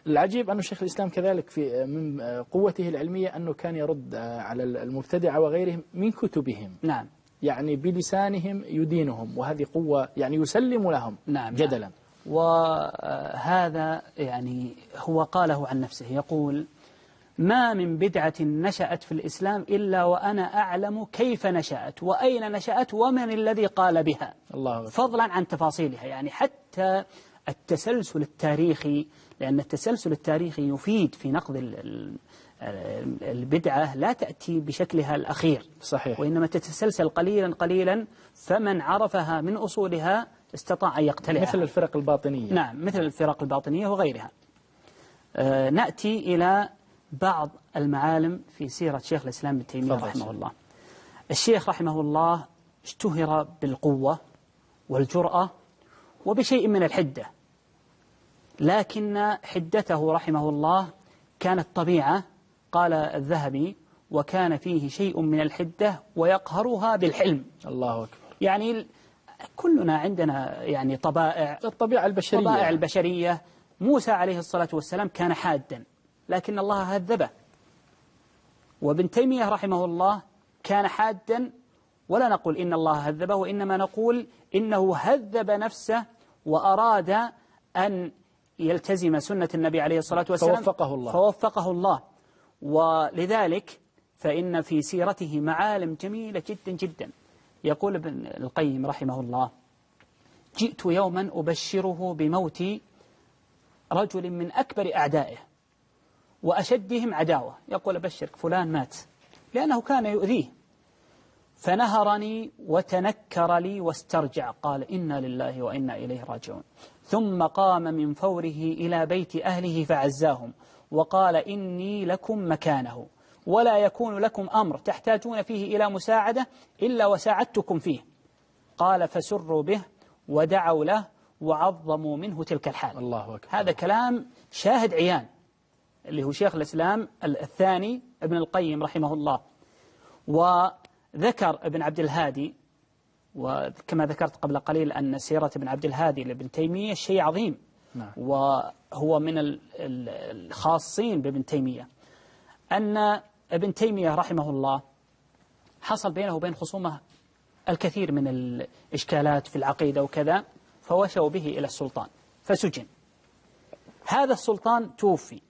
العجيب أن شيخ الإسلام كذلك في من قوته العلمية أنه كان يرد على المبتدعة وغيرهم من كتبهم. نعم. يعني بلسانهم يدينهم، وهذه قوة يعني يسلم لهم. نعم جدلا. نعم. وهذا يعني هو قاله عن نفسه، يقول: ما من بدعة نشأت في الإسلام إلا وأنا أعلم كيف نشأت وأين نشأت ومن الذي قال بها، الله فضلا عن تفاصيلها. يعني حتى التسلسل التاريخي، لأن التسلسل التاريخي يفيد في نقد البدعة، لا تأتي بشكلها الأخير. صحيح. وإنما تتسلسل قليلا قليلا، فمن عرفها من أصولها استطاع أن يقتلعها، مثل الفرق الباطنية. نعم، مثل الفرق الباطنية وغيرها. نأتي إلى بعض المعالم في سيرة شيخ الإسلام ابن تيمية رحمه الله. الشيخ رحمه الله اشتهر بالقوة والجرأة وبشيء من الحدة، لكن حدته رحمه الله كانت طبيعة، قال الذهبي: وكان فيه شيء من الحدة ويقهرها بالحلم. الله أكبر. يعني كلنا عندنا يعني الطبيعة البشرية. طبائع البشرية. موسى عليه الصلاة والسلام كان حادا، لكن الله هذبه. وابن تيمية رحمه الله كان حادا، ولا نقول إن الله هذبه، وإنما نقول إنه هذب نفسه وأراد أن يلتزم سنة النبي عليه الصلاة والسلام فوفقه الله. ولذلك فإن في سيرته معالم جميلة جدا جدا. يقول ابن القيم رحمه الله: جئت يوما أبشره بموت رجل من أكبر أعدائه وأشدهم عداوة، يقول: أبشرك فلان مات، لأنه كان يؤذيه. فنهرني وتنكر لي واسترجع، قال: إنا لله وإنا إليه راجعون. ثم قام من فوره إلى بيت أهله فعزاهم وقال: إني لكم مكانه ولا يكون لكم أمر تحتاجون فيه إلى مساعدة إلا وساعدتكم فيه. قال: فسروا به ودعوا له وعظموا منه تلك الحال. الله أكبر. هذا كلام شاهد عيان، اللي هو شيخ الإسلام الثاني ابن القيم رحمه الله. وذكر ابن عبد الهادي، وكما ذكرت قبل قليل أن سيرة ابن عبد الهادي لابن تيمية شيء عظيم. نعم. وهو من الخاصين بابن تيمية، أن ابن تيمية رحمه الله حصل بينه وبين خصومه الكثير من الإشكالات في العقيدة وكذا، فوشوا به إلى السلطان فسجن. هذا السلطان توفي،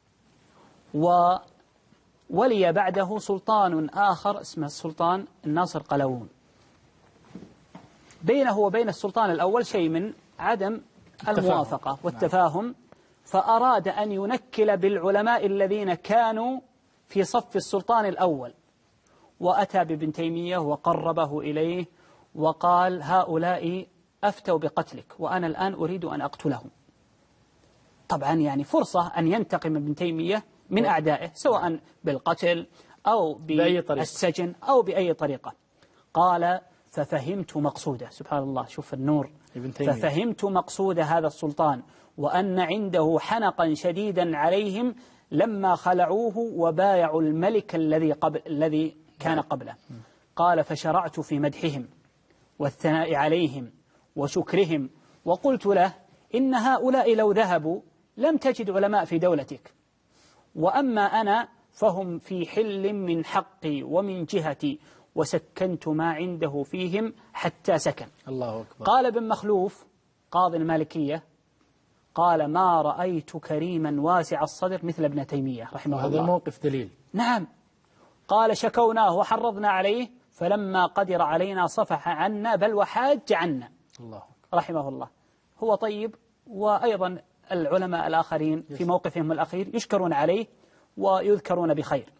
وولي بعده سلطان آخر اسمه السلطان الناصر قلاوون. بينه وبين السلطان الأول شيء من عدم الموافقة والتفاهم، فأراد أن ينكل بالعلماء الذين كانوا في صف السلطان الأول، وأتى بابن تيمية وقربه إليه وقال: هؤلاء أفتوا بقتلك وأنا الآن أريد أن أقتلهم. طبعا يعني فرصة أن ينتقم ابن تيمية من أعدائه، سواء بالقتل أو بالسجن أو بأي طريقة. قال: ففهمت مقصوده. سبحان الله، شوف النور. ففهمت مقصود هذا السلطان، وأن عنده حنقا شديدا عليهم لما خلعوه وبايعوا الملك الذي كان قبله. قال: فشرعت في مدحهم والثناء عليهم وشكرهم، وقلت له: إن هؤلاء لو ذهبوا لم تجد علماء في دولتك، وأما أنا فهم في حل من حقي ومن جهتي، وسكنت ما عنده فيهم حتى سكن. الله أكبر. قال ابن مخلوف قاضي المالكية: قال: ما رأيت كريما واسع الصدر مثل ابن تيمية رحمه الله. هذا الموقف دليل. نعم. قال: شكوناه وحرضنا عليه فلما قدر علينا صفح عنا بل وحاج عنا. الله رحمه الله. هو طيب، وأيضا العلماء الآخرين في موقفهم الأخير يشكرون عليه ويذكرون بخير.